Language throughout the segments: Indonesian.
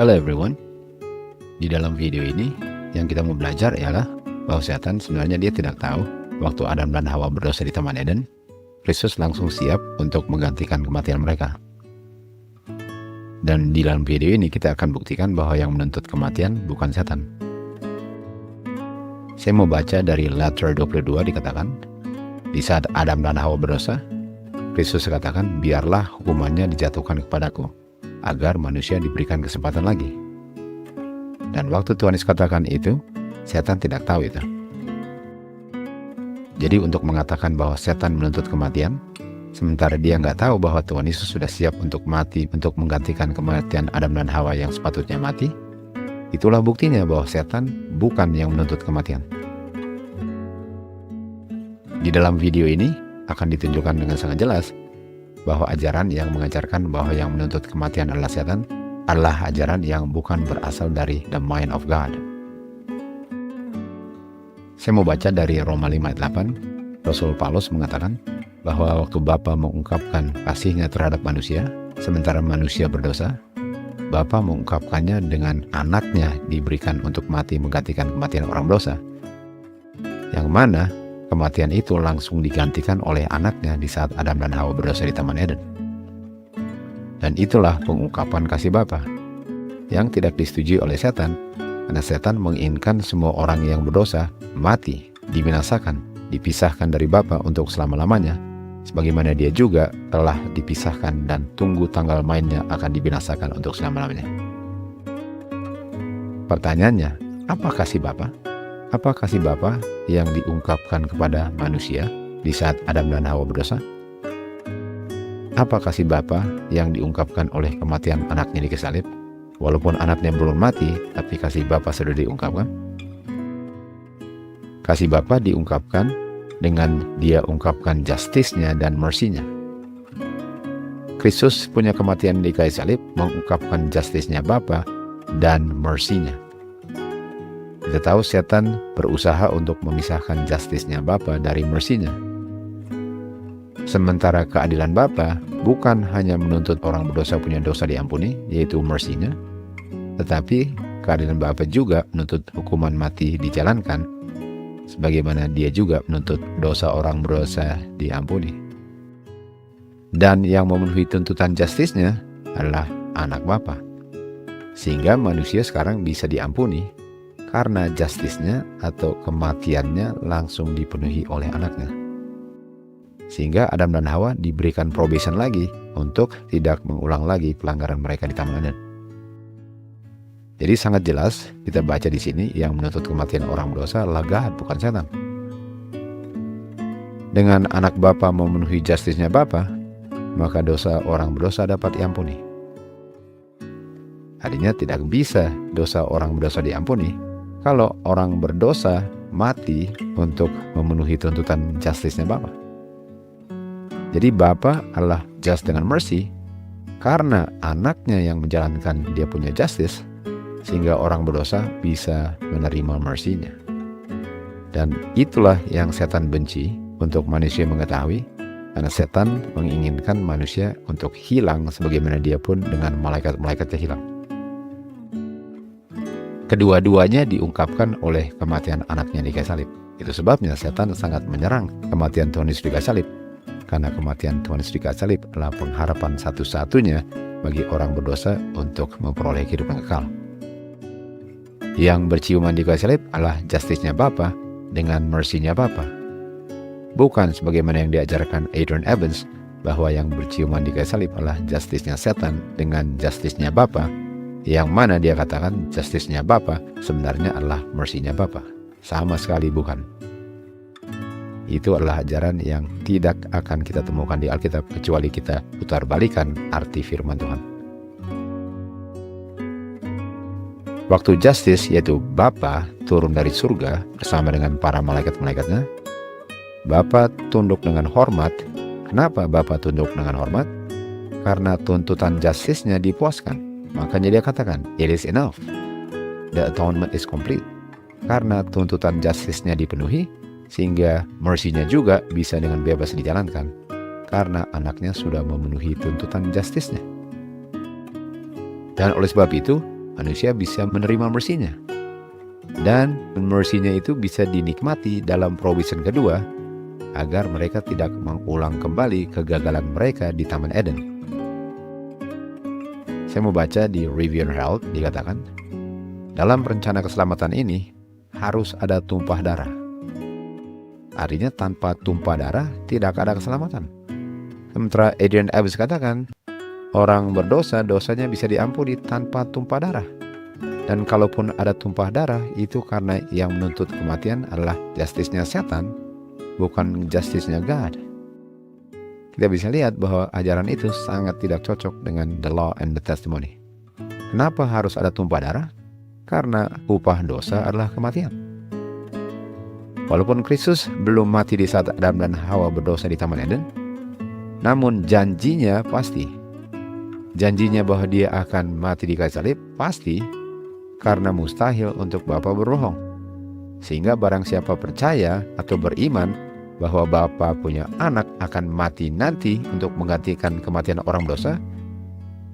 Hello everyone. Di dalam video ini yang kita mau belajar ialah bahwa setan sebenarnya dia tidak tahu waktu Adam dan Hawa berdosa di Taman Eden, Kristus langsung siap untuk menggantikan kematian mereka. Dan di dalam video ini kita akan buktikan bahwa yang menuntut kematian bukan setan. Saya mau baca dari Letter 22 dikatakan, di saat Adam dan Hawa berdosa, Kristus katakan, biarlah hukumannya dijatuhkan kepadaku, agar manusia diberikan kesempatan lagi. Dan waktu Tuhan Yesus katakan itu, setan tidak tahu itu. Jadi untuk mengatakan bahwa setan menuntut kematian, sementara dia nggak tahu bahwa Tuhan Yesus sudah siap untuk mati untuk menggantikan kematian Adam dan Hawa yang sepatutnya mati, itulah buktinya bahwa setan bukan yang menuntut kematian. Di dalam video ini akan ditunjukkan dengan sangat jelas bahwa ajaran yang mengajarkan bahwa yang menuntut kematian adalah setan adalah ajaran yang bukan berasal dari the mind of God. Saya mau baca dari Roma 5 ayat 8. Rasul Paulus mengatakan bahwa waktu Bapa mengungkapkan kasihnya terhadap manusia, sementara manusia berdosa, Bapa mengungkapkannya dengan anaknya diberikan untuk mati menggantikan kematian orang berdosa. Yang mana kematian itu langsung digantikan oleh anaknya di saat Adam dan Hawa berdosa di Taman Eden. Dan itulah pengungkapan kasih Bapa yang tidak disetujui oleh setan, karena setan menginginkan semua orang yang berdosa mati, dibinasakan, dipisahkan dari Bapa untuk selama-lamanya, sebagaimana dia juga telah dipisahkan dan tunggu tanggal mainnya akan dibinasakan untuk selama-lamanya. Pertanyaannya, apa kasih Bapa? Apa kasih Bapa yang diungkapkan kepada manusia di saat Adam dan Hawa berdosa? Apa kasih Bapa yang diungkapkan oleh kematian anaknya di kayu salib? Walaupun anaknya belum mati, tapi kasih Bapa sudah diungkapkan. Kasih Bapa diungkapkan dengan dia ungkapkan justice-nya dan mercy-nya. Kristus punya kematian di kayu salib mengungkapkan justice-nya Bapa dan mercy-nya. Kita tahu setan berusaha untuk memisahkan justice-nya Bapa dari mercy-nya. Sementara keadilan Bapa bukan hanya menuntut orang berdosa punya dosa diampuni, yaitu mercy-nya, tetapi keadilan Bapa juga menuntut hukuman mati dijalankan, sebagaimana dia juga menuntut dosa orang berdosa diampuni. Dan yang memenuhi tuntutan justice-nya adalah anak Bapa. Sehingga manusia sekarang bisa diampuni karena justice-nya atau kematiannya langsung dipenuhi oleh anaknya. Sehingga Adam dan Hawa diberikan probation lagi untuk tidak mengulang lagi pelanggaran mereka di Taman Eden. Jadi sangat jelas kita baca di sini yang menuntut kematian orang berdosa adalah God, bukan setan. Dengan anak Bapa memenuhi justice-nya Bapa, maka dosa orang berdosa dapat diampuni. Artinya tidak bisa dosa orang berdosa diampuni kalau orang berdosa mati untuk memenuhi tuntutan justice-nya Bapa. Jadi Bapa adalah just dengan mercy karena anaknya yang menjalankan dia punya justice, sehingga orang berdosa bisa menerima mercy-nya. Dan itulah yang setan benci untuk manusia mengetahui, karena setan menginginkan manusia untuk hilang sebagaimana dia pun dengan malaikat-malaikatnya hilang. Kedua-duanya diungkapkan oleh kematian anaknya di kayu salib. Itu sebabnya setan sangat menyerang kematian Tuhan Yesus di kayu salib. Karena kematian Tuhan Yesus di kayu salib adalah pengharapan satu-satunya bagi orang berdosa untuk memperoleh kehidupan kekal. Yang berciuman di kayu salib adalah justice-nya Bapa dengan mercy-nya Bapa. Bukan sebagaimana yang diajarkan Adrian Evans bahwa yang berciuman di kayu salib adalah justice-nya setan dengan justice-nya Bapa, yang mana dia katakan justice-nya Bapa sebenarnya adalah mercy-nya Bapa. Sama sekali bukan. Itu adalah ajaran yang tidak akan kita temukan di Alkitab kecuali kita putar balikan arti firman Tuhan. Waktu justice, yaitu Bapa turun dari surga bersama dengan para malaikat-malaikatnya, Bapa tunduk dengan hormat. Kenapa Bapa tunduk dengan hormat? Karena tuntutan justice-nya dipuaskan. Makanya dia katakan, it is enough. The atonement is complete. Karena tuntutan justice-nya dipenuhi, sehingga mercy-nya juga bisa dengan bebas dijalankan. Karena anaknya sudah memenuhi tuntutan justice-nya. Dan oleh sebab itu, manusia bisa menerima mercy-Nya. Dan mercy-Nya itu bisa dinikmati dalam provision kedua, agar mereka tidak mengulang kembali kegagalan mereka di Taman Eden. Saya mau baca di Review and Herald, dikatakan, dalam rencana keselamatan ini harus ada tumpah darah. Artinya tanpa tumpah darah tidak ada keselamatan. Sementara Adrian Abbas katakan, orang berdosa, dosanya bisa diampuni tanpa tumpah darah. Dan kalaupun ada tumpah darah, itu karena yang menuntut kematian adalah justice-nya setan, bukan justice-nya God. Kita bisa lihat bahwa ajaran itu sangat tidak cocok dengan the law and the testimony. Kenapa harus ada tumpah darah? Karena upah dosa adalah kematian. Walaupun Kristus belum mati di saat Adam dan Hawa berdosa di Taman Eden, namun janjinya pasti. Janjinya bahwa dia akan mati di kayu salib pasti, karena mustahil untuk Bapa berbohong. Sehingga barang siapa percaya atau beriman bahwa Bapa punya anak akan mati nanti untuk menggantikan kematian orang berdosa,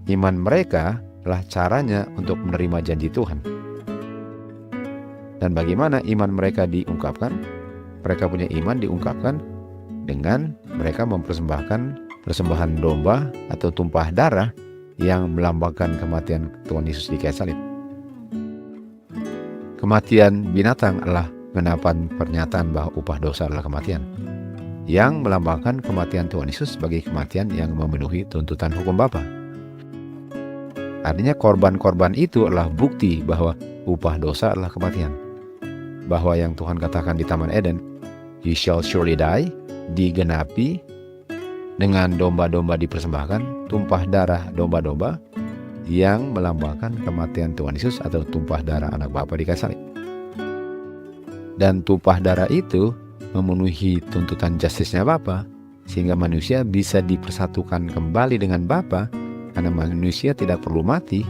iman mereka adalah caranya untuk menerima janji Tuhan. Dan bagaimana iman mereka diungkapkan? Mereka punya iman diungkapkan dengan mereka mempersembahkan persembahan domba atau tumpah darah yang melambangkan kematian Tuhan Yesus di kayu salib. Kematian binatang adalah menapan pernyataan bahwa upah dosa adalah kematian, yang melambangkan kematian Tuhan Yesus sebagai kematian yang memenuhi tuntutan hukum Bapa. Artinya korban-korban itu adalah bukti bahwa upah dosa adalah kematian. Bahwa yang Tuhan katakan di Taman Eden, "You shall surely die," digenapi dengan domba-domba dipersembahkan, tumpah darah domba-domba yang melambangkan kematian Tuhan Yesus atau tumpah darah anak Bapa di kayu salib. Dan tumpah darah itu memenuhi tuntutan justice-nya Bapa, sehingga manusia bisa dipersatukan kembali dengan Bapa, karena manusia tidak perlu mati,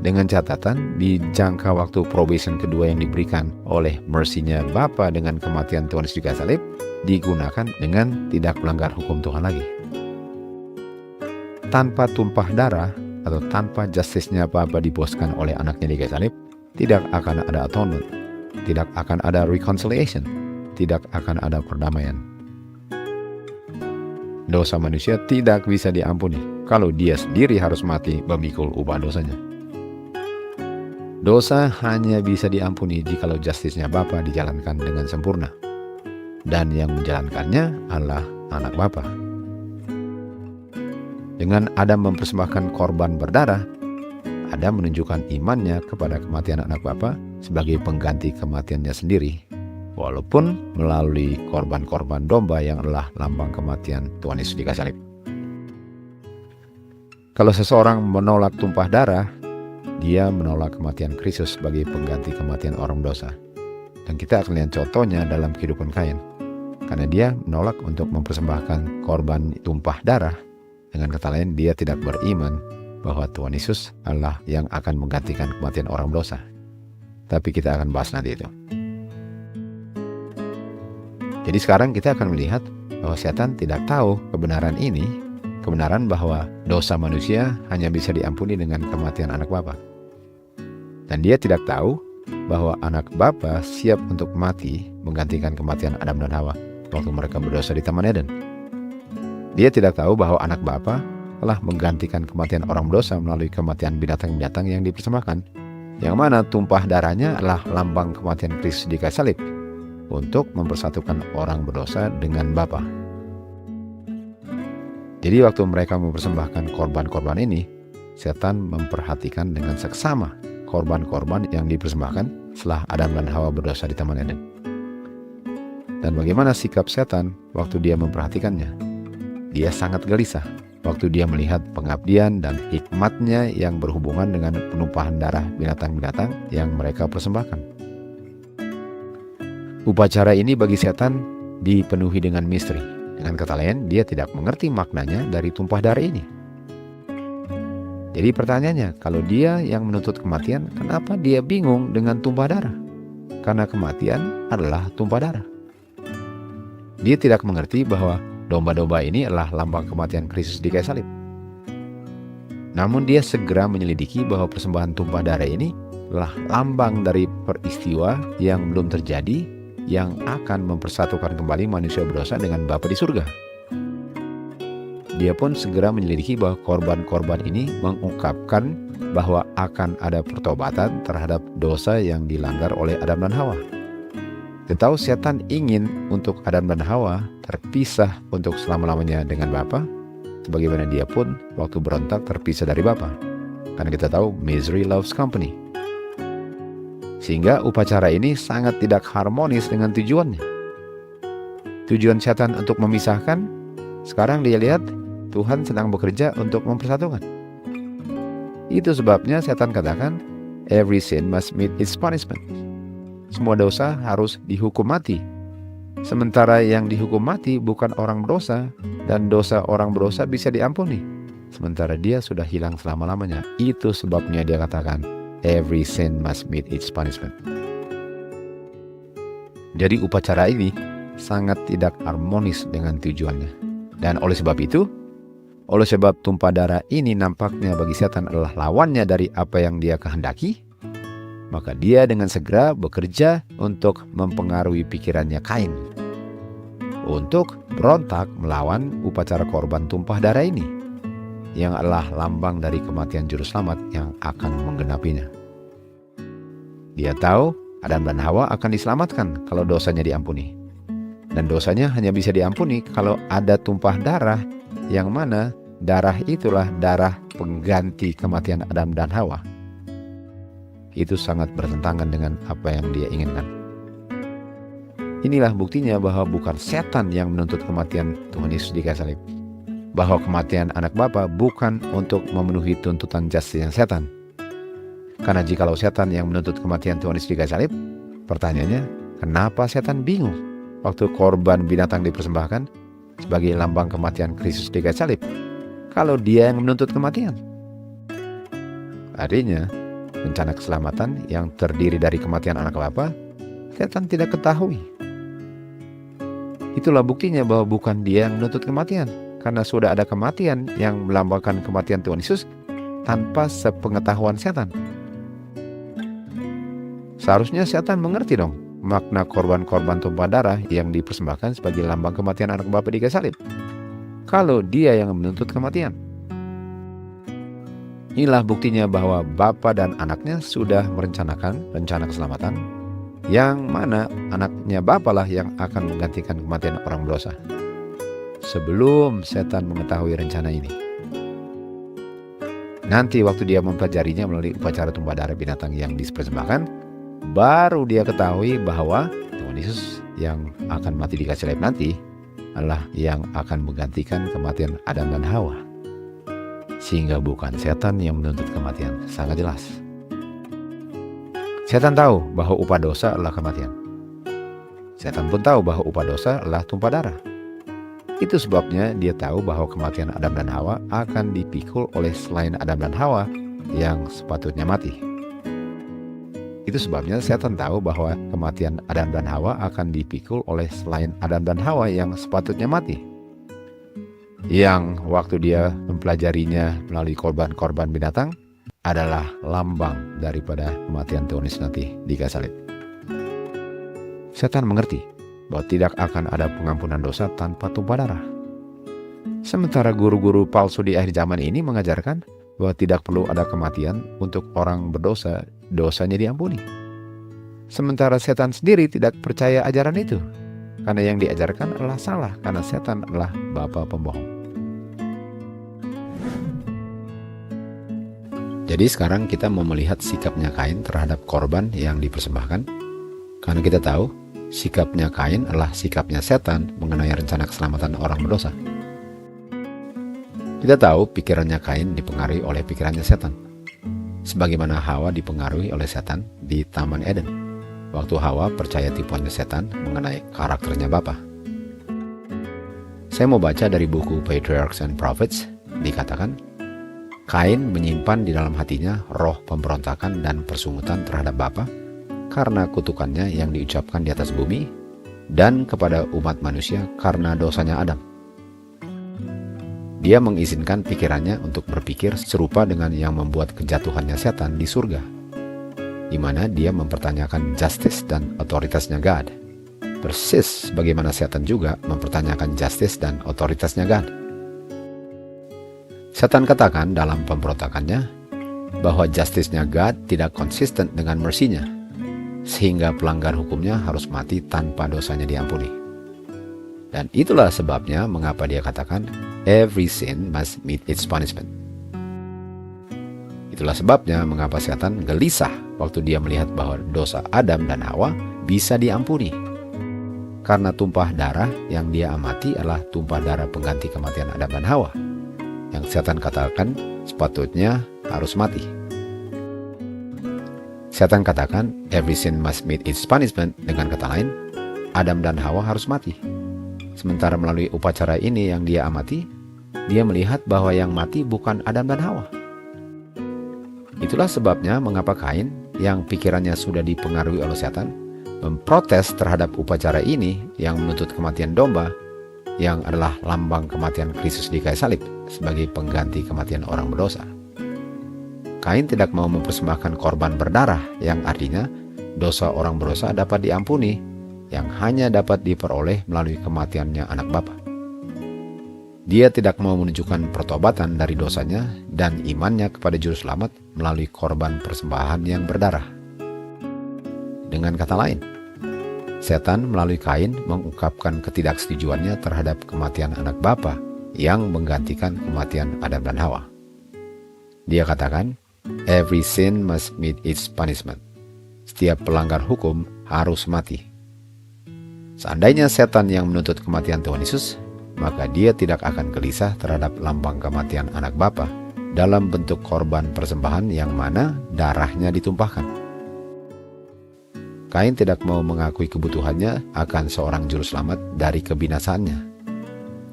dengan catatan di jangka waktu probation kedua yang diberikan oleh mercy-nya Bapa dengan kematian Tuhan Yesus di kayu salib digunakan dengan tidak melanggar hukum Tuhan lagi. Tanpa tumpah darah atau tanpa justice-nya Bapa diboskan oleh anaknya di kayu salib, tidak akan ada atonement, tidak akan ada reconciliation, tidak akan ada perdamaian. Dosa manusia tidak bisa diampuni kalau dia sendiri harus mati memikul upah dosanya. Dosa hanya bisa diampuni jikalau justice-nya Bapa dijalankan dengan sempurna, dan yang menjalankannya adalah anak Bapa. Dengan Adam mempersembahkan korban berdarah, Adam menunjukkan imannya kepada kematian anak Bapa sebagai pengganti kematiannya sendiri, walaupun melalui korban-korban domba yang adalah lambang kematian Tuhan Yesus di kayu salib. Kalau seseorang menolak tumpah darah, dia menolak kematian Kristus sebagai pengganti kematian orang dosa. Dan kita akan lihat contohnya dalam kehidupan Kain, karena dia menolak untuk mempersembahkan korban tumpah darah. Dengan kata lain, dia tidak beriman bahwa Tuhan Yesus adalah yang akan menggantikan kematian orang dosa. Tapi kita akan bahas nanti itu. Jadi sekarang kita akan melihat bahwa setan tidak tahu kebenaran ini, kebenaran bahwa dosa manusia hanya bisa diampuni dengan kematian anak Bapa. Dan dia tidak tahu bahwa anak Bapa siap untuk mati menggantikan kematian Adam dan Hawa waktu mereka berdosa di Taman Eden. Dia tidak tahu bahwa anak Bapa telah menggantikan kematian orang berdosa melalui kematian binatang-binatang yang dipersembahkan, yang mana tumpah darahnya adalah lambang kematian Kristus di kayu salib untuk mempersatukan orang berdosa dengan Bapa. Jadi waktu mereka mempersembahkan korban-korban ini, setan memperhatikan dengan seksama korban-korban yang dipersembahkan setelah Adam dan Hawa berdosa di Taman Eden. Dan bagaimana sikap setan waktu dia memperhatikannya? Dia sangat gelisah waktu dia melihat pengabdian dan hikmatnya yang berhubungan dengan penumpahan darah binatang-binatang yang mereka persembahkan. Upacara ini bagi setan dipenuhi dengan misteri. Dengan kata lain, dia tidak mengerti maknanya dari tumpah darah ini. Jadi pertanyaannya, kalau dia yang menuntut kematian, kenapa dia bingung dengan tumpah darah? Karena kematian adalah tumpah darah. Dia tidak mengerti bahwa domba-domba ini adalah lambang kematian Kristus di kayu salib. Namun dia segera menyelidiki bahwa persembahan tumpah darah ini adalah lambang dari peristiwa yang belum terjadi, yang akan mempersatukan kembali manusia berdosa dengan Bapa di surga. Dia pun segera menyelidiki bahwa korban-korban ini mengungkapkan bahwa akan ada pertobatan terhadap dosa yang dilanggar oleh Adam dan Hawa. Kita tahu setan ingin untuk Adam dan Hawa terpisah untuk selama-lamanya dengan Bapa, sebagaimana dia pun waktu berontak terpisah dari Bapa. Karena kita tahu misery loves company. Sehingga upacara ini sangat tidak harmonis dengan tujuannya. Tujuan setan untuk memisahkan, sekarang dia lihat Tuhan sedang bekerja untuk mempersatukan. Itu sebabnya setan katakan, every sin must meet its punishment. Semua dosa harus dihukum mati. Sementara yang dihukum mati bukan orang berdosa, dan dosa orang berdosa bisa diampuni. Sementara dia sudah hilang selama-lamanya. Itu sebabnya dia katakan, every sin must meet its punishment. Jadi upacara ini sangat tidak harmonis dengan tujuannya. Dan oleh sebab itu, oleh sebab tumpah darah ini nampaknya bagi setan adalah lawannya dari apa yang dia kehendaki, maka dia dengan segera bekerja untuk mempengaruhi pikirannya Kain untuk berontak melawan upacara korban tumpah darah ini, yang adalah lambang dari kematian juru selamat yang akan menggenapinya. Dia tahu Adam dan Hawa akan diselamatkan kalau dosanya diampuni. Dan dosanya hanya bisa diampuni kalau ada tumpah darah, yang mana darah itulah darah pengganti kematian Adam dan Hawa. Itu sangat bertentangan dengan apa yang dia inginkan. Inilah buktinya bahwa bukan setan yang menuntut kematian Tuhan Yesus di kayu salib. Bahwa kematian anak Bapa bukan untuk memenuhi tuntutan jasnya setan. Karena jikalau setan yang menuntut kematian Tuhan Yesus di kayu salib, pertanyaannya, kenapa setan bingung waktu korban binatang dipersembahkan sebagai lambang kematian Kristus di kayu salib, kalau dia yang menuntut kematian? Artinya, rencana keselamatan yang terdiri dari kematian anak Bapa, setan tidak ketahui. Itulah buktinya bahwa bukan dia yang menuntut kematian, karena sudah ada kematian yang melambangkan kematian Tuhan Yesus tanpa sepengetahuan setan. Seharusnya setan mengerti dong makna korban-korban tumpah darah yang dipersembahkan sebagai lambang kematian anak Bapa di kayu salib, kalau dia yang menuntut kematian. Inilah buktinya bahwa Bapa dan anaknya sudah merencanakan rencana keselamatan, yang mana anaknya Bapa lah yang akan menggantikan kematian orang berdosa. Sebelum setan mengetahui rencana ini, nanti waktu dia mempelajarinya melalui upacara tumpah darah binatang yang dipersembahkan, baru dia ketahui bahwa Tuhan Yesus yang akan mati di kayu salib nanti adalah yang akan menggantikan kematian Adam dan Hawa. Sehingga bukan setan yang menuntut kematian, sangat jelas. Setan tahu bahwa upah dosa adalah kematian. Setan pun tahu bahwa upah dosa adalah tumpah darah. Itu sebabnya dia tahu bahwa kematian Adam dan Hawa akan dipikul oleh selain Adam dan Hawa yang sepatutnya mati. Itu sebabnya setan tahu bahwa kematian Adam dan Hawa akan dipikul oleh selain Adam dan Hawa yang sepatutnya mati. Yang waktu dia mempelajarinya melalui korban-korban binatang adalah lambang daripada kematian Tuhan Yesus nanti di kayu salib. Setan mengerti bahwa tidak akan ada pengampunan dosa tanpa tumpah darah. Sementara guru-guru palsu di akhir zaman ini mengajarkan bahwa tidak perlu ada kematian untuk orang berdosa, dosanya diampuni. Sementara setan sendiri tidak percaya ajaran itu, karena yang diajarkan adalah salah, karena setan adalah bapa pembohong. Jadi sekarang kita mau melihat sikapnya Kain terhadap korban yang dipersembahkan, karena kita tahu sikapnya Kain adalah sikapnya setan mengenai rencana keselamatan orang berdosa. Kita tahu pikirannya Kain dipengaruhi oleh pikirannya setan, sebagaimana Hawa dipengaruhi oleh setan di Taman Eden, waktu Hawa percaya tipuannya setan mengenai karakternya Bapa. Saya mau baca dari buku Patriarchs and Prophets. Dikatakan, Kain menyimpan di dalam hatinya roh pemberontakan dan persungutan terhadap Bapa karena kutukannya yang diucapkan di atas bumi, dan kepada umat manusia karena dosanya Adam. Dia mengizinkan pikirannya untuk berpikir serupa dengan yang membuat kejatuhannya setan di surga, di mana dia mempertanyakan justice dan otoritasnya God. Persis sebagaimana setan juga mempertanyakan justice dan otoritasnya God. Setan katakan dalam pemberontakannya bahwa justice-nya God tidak konsisten dengan mercy-nya, sehingga pelanggar hukumnya harus mati tanpa dosanya diampuni. Dan itulah sebabnya mengapa dia katakan, every sin must meet its punishment. Itulah sebabnya mengapa setan gelisah waktu dia melihat bahwa dosa Adam dan Hawa bisa diampuni. Karena tumpah darah yang dia amati adalah tumpah darah pengganti kematian Adam dan Hawa, yang setan katakan sepatutnya harus mati. Setan katakan, every sin must meet its punishment, dengan kata lain, Adam dan Hawa harus mati. Sementara melalui upacara ini yang dia amati, dia melihat bahwa yang mati bukan Adam dan Hawa. Itulah sebabnya mengapa Kain, yang pikirannya sudah dipengaruhi oleh setan, memprotes terhadap upacara ini yang menuntut kematian domba, yang adalah lambang kematian Kristus di kayu salib sebagai pengganti kematian orang berdosa. Kain tidak mau mempersembahkan korban berdarah, yang artinya dosa orang berdosa dapat diampuni, yang hanya dapat diperoleh melalui kematiannya anak bapa. Dia tidak mau menunjukkan pertobatan dari dosanya dan imannya kepada Juru Selamat melalui korban persembahan yang berdarah. Dengan kata lain, setan melalui Kain mengungkapkan ketidaksetujuannya terhadap kematian anak bapa yang menggantikan kematian Adam dan Hawa. Dia katakan, every sin must meet its punishment. Setiap pelanggar hukum harus mati. Seandainya setan yang menuntut kematian Tuhan Yesus, maka dia tidak akan gelisah terhadap lambang kematian anak bapa dalam bentuk korban persembahan yang mana darahnya ditumpahkan. Kain tidak mau mengakui kebutuhannya akan seorang juru selamat dari kebinasaannya.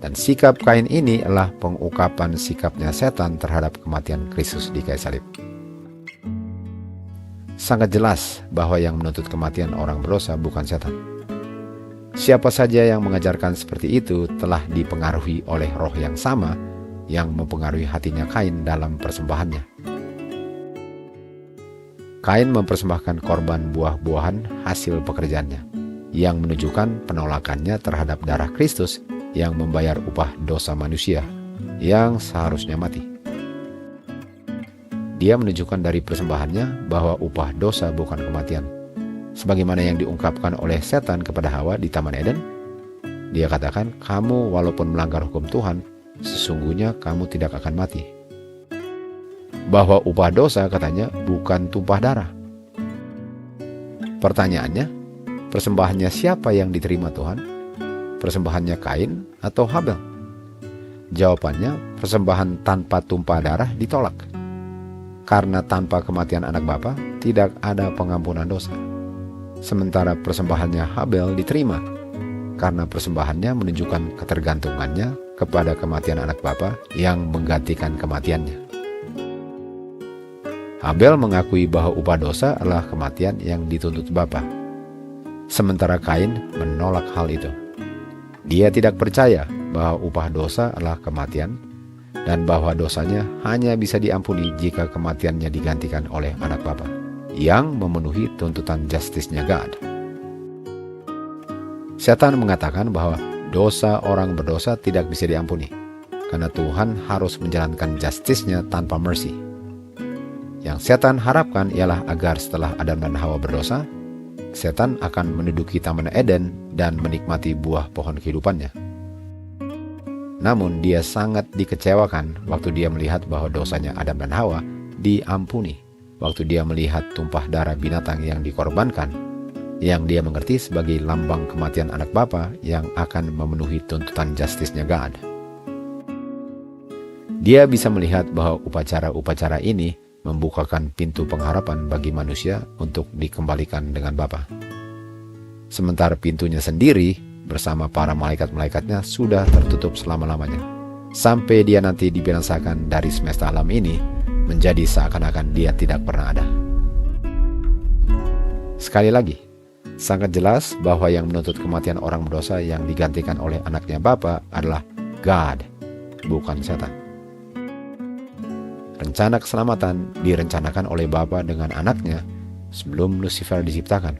Dan sikap Kain ini adalah pengungkapan sikapnya setan terhadap kematian Kristus di kayu salib. Sangat jelas bahwa yang menuntut kematian orang berdosa bukan setan. Siapa saja yang mengajarkan seperti itu telah dipengaruhi oleh roh yang sama yang mempengaruhi hatinya Kain dalam persembahannya. Kain mempersembahkan korban buah-buahan hasil pekerjaannya, yang menunjukkan penolakannya terhadap darah Kristus yang membayar upah dosa manusia yang seharusnya mati. Dia menunjukkan dari persembahannya bahwa upah dosa bukan kematian, sebagaimana yang diungkapkan oleh setan kepada Hawa di Taman Eden. Dia katakan, kamu walaupun melanggar hukum Tuhan, sesungguhnya kamu tidak akan mati. Bahwa upah dosa, katanya, bukan tumpah darah. Pertanyaannya, persembahannya siapa yang diterima Tuhan? Persembahannya Kain atau Habel? Jawabannya, persembahan tanpa tumpah darah ditolak. Karena tanpa kematian anak bapa, tidak ada pengampunan dosa. Sementara persembahannya Habel diterima, karena persembahannya menunjukkan ketergantungannya kepada kematian anak bapa yang menggantikan kematiannya. Habel mengakui bahwa upah dosa adalah kematian yang dituntut bapa, sementara Kain menolak hal itu. Dia tidak percaya bahwa upah dosa adalah kematian, dan bahwa dosanya hanya bisa diampuni jika kematiannya digantikan oleh anak bapa yang memenuhi tuntutan justice-nya God. Setan mengatakan bahwa dosa orang berdosa tidak bisa diampuni, karena Tuhan harus menjalankan justice-nya tanpa mercy. Yang setan harapkan ialah agar setelah Adam dan Hawa berdosa, setan akan menduduki Taman Eden dan menikmati buah pohon kehidupannya. Namun dia sangat dikecewakan waktu dia melihat bahwa dosanya Adam dan Hawa diampuni, waktu dia melihat tumpah darah binatang yang dikorbankan, yang dia mengerti sebagai lambang kematian anak bapa yang akan memenuhi tuntutan justice-nya God. Dia bisa melihat bahwa upacara-upacara ini membukakan pintu pengharapan bagi manusia untuk dikembalikan dengan Bapa. Sementara pintunya sendiri bersama para malaikat-malaikatnya sudah tertutup selama-lamanya, sampai dia nanti dibinasakan dari semesta alam ini menjadi seakan-akan dia tidak pernah ada. Sekali lagi, sangat jelas bahwa yang menuntut kematian orang berdosa yang digantikan oleh anaknya Bapa adalah God, bukan setan. Rencana keselamatan direncanakan oleh Bapa dengan anaknya sebelum Lucifer diciptakan.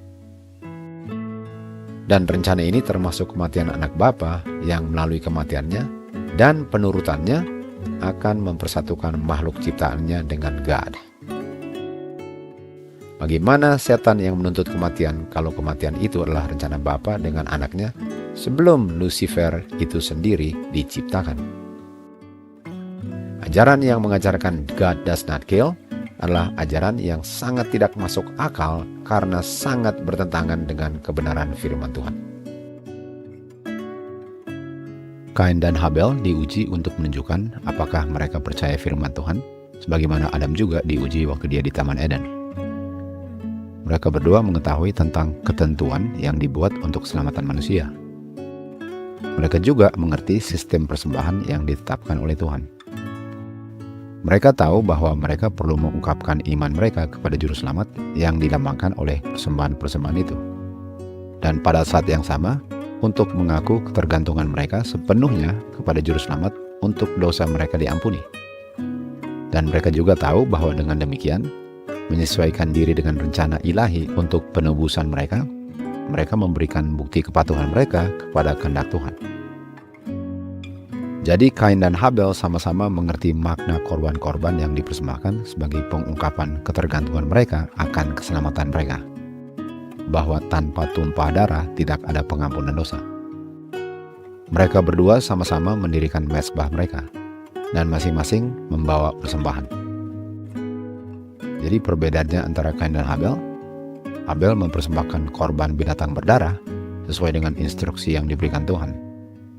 Dan rencana ini termasuk kematian anak Bapa yang melalui kematiannya dan penurutannya akan mempersatukan makhluk ciptaannya dengan God. Bagaimana setan yang menuntut kematian kalau kematian itu adalah rencana Bapa dengan anaknya sebelum Lucifer itu sendiri diciptakan? Ajaran yang mengajarkan God does not kill adalah ajaran yang sangat tidak masuk akal karena sangat bertentangan dengan kebenaran firman Tuhan. Kain dan Habel diuji untuk menunjukkan apakah mereka percaya firman Tuhan, sebagaimana Adam juga diuji waktu dia di Taman Eden. Mereka berdua mengetahui tentang ketentuan yang dibuat untuk keselamatan manusia. Mereka juga mengerti sistem persembahan yang ditetapkan oleh Tuhan. Mereka tahu bahwa mereka perlu mengungkapkan iman mereka kepada Juru Selamat yang dilambangkan oleh persembahan-persembahan itu. Dan pada saat yang sama, untuk mengaku ketergantungan mereka sepenuhnya kepada Juru Selamat untuk dosa mereka diampuni. Dan mereka juga tahu bahwa dengan demikian, menyesuaikan diri dengan rencana ilahi untuk penebusan mereka, mereka memberikan bukti kepatuhan mereka kepada kehendak Tuhan. Jadi Kain dan Habel sama-sama mengerti makna korban-korban yang dipersembahkan sebagai pengungkapan ketergantungan mereka akan keselamatan mereka. Bahwa tanpa tumpah darah tidak ada pengampunan dosa. Mereka berdua sama-sama mendirikan mezbah mereka dan masing-masing membawa persembahan. Jadi perbedaannya antara Kain dan Habel, Habel mempersembahkan korban binatang berdarah sesuai dengan instruksi yang diberikan Tuhan.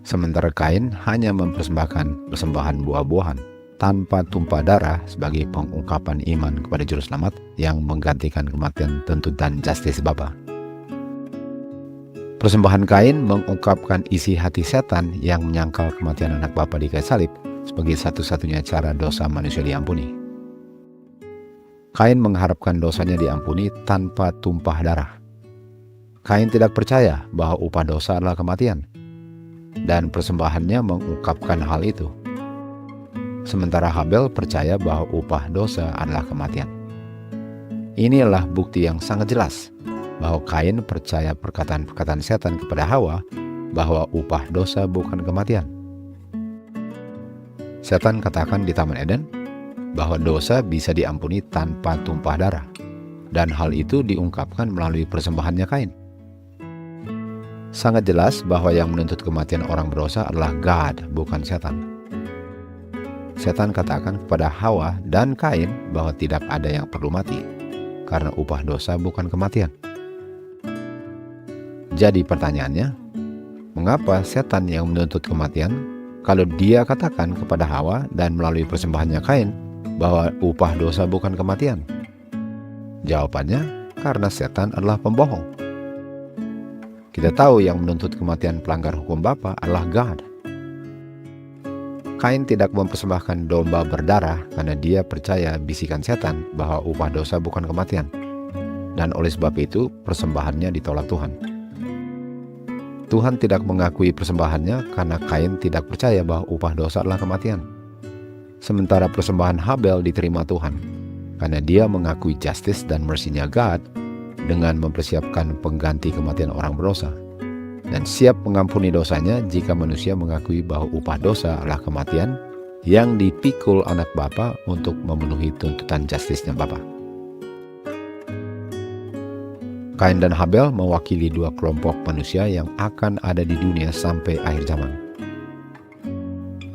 Sementara Kain hanya mempersembahkan persembahan buah-buahan tanpa tumpah darah sebagai pengungkapan iman kepada Juru Selamat yang menggantikan kematian tuntutan justice Bapa. Persembahan Kain mengungkapkan isi hati setan yang menyangkal kematian anak Bapa di kayu salib sebagai satu-satunya cara dosa manusia diampuni. Kain mengharapkan dosanya diampuni tanpa tumpah darah. Kain tidak percaya bahwa upah dosa adalah kematian, dan persembahannya mengungkapkan hal itu. Sementara Habel percaya bahwa upah dosa adalah kematian. Inilah bukti yang sangat jelas bahwa Kain percaya perkataan-perkataan setan kepada Hawa bahwa upah dosa bukan kematian. Setan katakan di Taman Eden bahwa dosa bisa diampuni tanpa tumpah darah, dan hal itu diungkapkan melalui persembahannya Kain. Sangat jelas bahwa yang menuntut kematian orang berdosa adalah God, bukan setan. Setan katakan kepada Hawa dan Kain bahwa tidak ada yang perlu mati, karena upah dosa bukan kematian. Jadi pertanyaannya, mengapa setan yang menuntut kematian kalau dia katakan kepada Hawa dan melalui persembahannya Kain bahwa upah dosa bukan kematian? Jawabannya, karena setan adalah pembohong. Kita tahu yang menuntut kematian pelanggar hukum Bapa adalah God. Kain tidak mempersembahkan domba berdarah karena dia percaya bisikan setan bahwa upah dosa bukan kematian. Dan oleh sebab itu, persembahannya ditolak Tuhan. Tuhan tidak mengakui persembahannya karena Kain tidak percaya bahwa upah dosa adalah kematian. Sementara persembahan Habel diterima Tuhan karena dia mengakui justice dan mercy-nya God dengan mempersiapkan pengganti kematian orang berdosa, dan siap mengampuni dosanya jika manusia mengakui bahwa upah dosa adalah kematian yang dipikul anak Bapa untuk memenuhi tuntutan justice-nya Bapa. Kain dan Habel mewakili dua kelompok manusia yang akan ada di dunia sampai akhir zaman.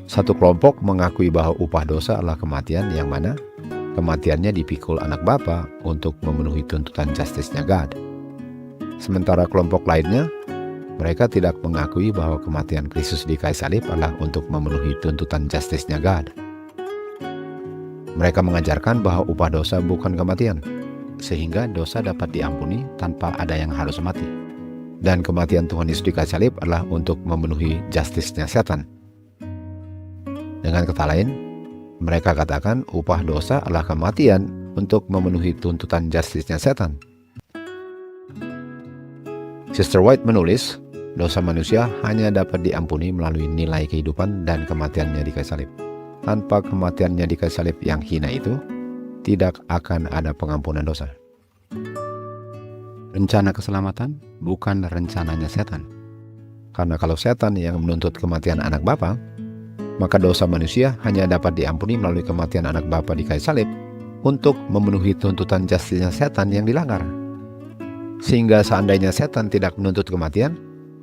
Satu kelompok mengakui bahwa upah dosa adalah kematian yang mana kematiannya dipikul anak Bapa untuk memenuhi tuntutan justice-nya God. Sementara kelompok lainnya, mereka tidak mengakui bahwa kematian Kristus di kayu salib adalah untuk memenuhi tuntutan justice-nya God. Mereka mengajarkan bahwa upah dosa bukan kematian, sehingga dosa dapat diampuni tanpa ada yang harus mati. Dan kematian Tuhan Yesus di kayu salib adalah untuk memenuhi justice-nya setan. Dengan kata lain, mereka katakan upah dosa adalah kematian untuk memenuhi tuntutan justice-nya setan. Sister White menulis dosa manusia hanya dapat diampuni melalui nilai kehidupan dan kematiannya di kayu salib. Tanpa kematiannya di kayu salib yang hina itu, tidak akan ada pengampunan dosa. Rencana keselamatan bukan rencananya setan. Karena kalau setan yang menuntut kematian anak Bapa, maka dosa manusia hanya dapat diampuni melalui kematian anak Bapa di kayu salib untuk memenuhi tuntutan justisnya setan yang dilanggar. Sehingga seandainya setan tidak menuntut kematian,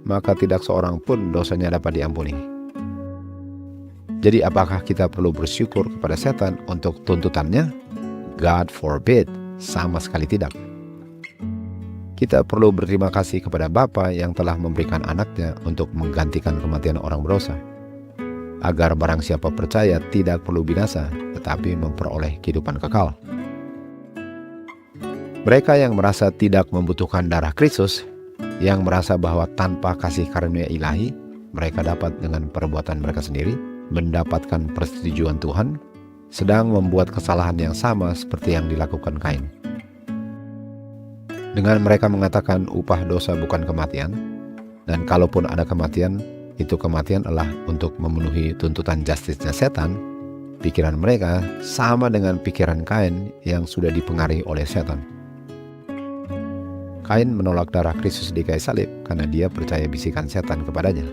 maka tidak seorang pun dosanya dapat diampuni. Jadi apakah kita perlu bersyukur kepada setan untuk tuntutannya? God forbid, sama sekali tidak. Kita perlu berterima kasih kepada Bapa yang telah memberikan anaknya untuk menggantikan kematian orang berdosa, agar barang siapa percaya tidak perlu binasa, tetapi memperoleh kehidupan kekal. Mereka yang merasa tidak membutuhkan darah Kristus, yang merasa bahwa tanpa kasih karunia ilahi, mereka dapat dengan perbuatan mereka sendiri mendapatkan persetujuan Tuhan, sedang membuat kesalahan yang sama seperti yang dilakukan Kain. Dengan mereka mengatakan upah dosa bukan kematian, dan kalaupun ada kematian, itu kematian adalah untuk memenuhi tuntutan justisnya setan, pikiran mereka sama dengan pikiran Kain yang sudah dipengaruhi oleh setan. Kain menolak darah Kristus di kayu salib karena dia percaya bisikan setan kepadanya.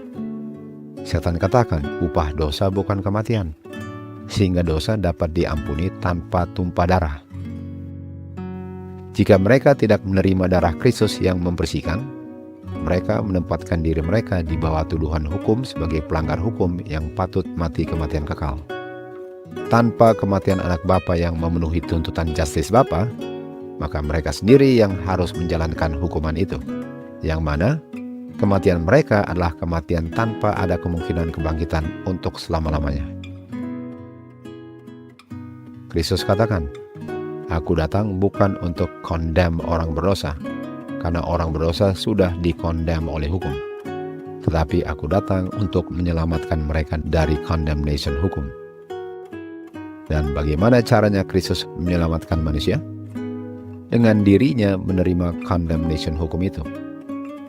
Setan katakan upah dosa bukan kematian, sehingga dosa dapat diampuni tanpa tumpah darah. Jika mereka tidak menerima darah Kristus yang membersihkan, mereka menempatkan diri mereka di bawah tuduhan hukum sebagai pelanggar hukum yang patut mati kematian kekal. Tanpa kematian anak Bapa yang memenuhi tuntutan justis Bapa, maka mereka sendiri yang harus menjalankan hukuman itu, yang mana kematian mereka adalah kematian tanpa ada kemungkinan kebangkitan untuk selama-lamanya. Kristus katakan, Aku datang bukan untuk condemn orang berdosa, karena orang berdosa sudah dikondem oleh hukum. Tetapi aku datang untuk menyelamatkan mereka dari condemnation hukum. Dan bagaimana caranya Kristus menyelamatkan manusia? Dengan dirinya menerima condemnation hukum itu,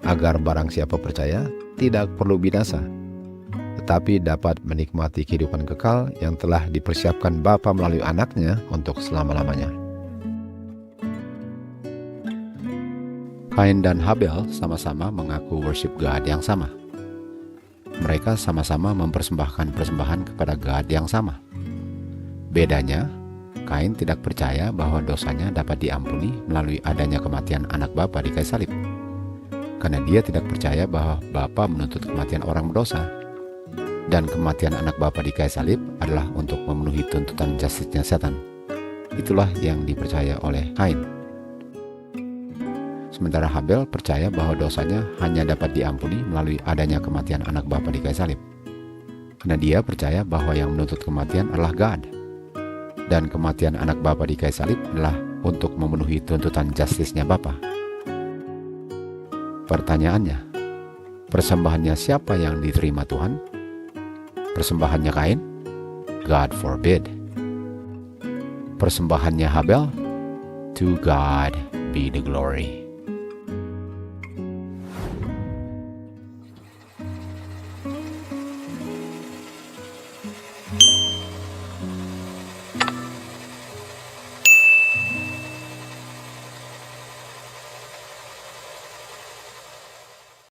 agar barang siapa percaya tidak perlu binasa, tetapi dapat menikmati kehidupan kekal yang telah dipersiapkan Bapa melalui anaknya untuk selama-lamanya. Kain dan Habel sama-sama mengaku worship God yang sama. Mereka sama-sama mempersembahkan persembahan kepada God yang sama. Bedanya, Kain tidak percaya bahwa dosanya dapat diampuni melalui adanya kematian anak Bapa di kayu salib, karena dia tidak percaya bahwa Bapa menuntut kematian orang berdosa, dan kematian anak Bapa di kayu salib adalah untuk memenuhi tuntutan justisnya setan. Itulah yang dipercaya oleh Kain. Sementara Habel percaya bahwa dosanya hanya dapat diampuni melalui adanya kematian anak Bapa di kayu salib, karena dia percaya bahwa yang menuntut kematian adalah God, dan kematian anak Bapa di kayu salib adalah untuk memenuhi tuntutan justisnya Bapa. Pertanyaannya, persembahannya siapa yang diterima Tuhan? Persembahannya Kain? God forbid. Persembahannya Habel? To God be the glory.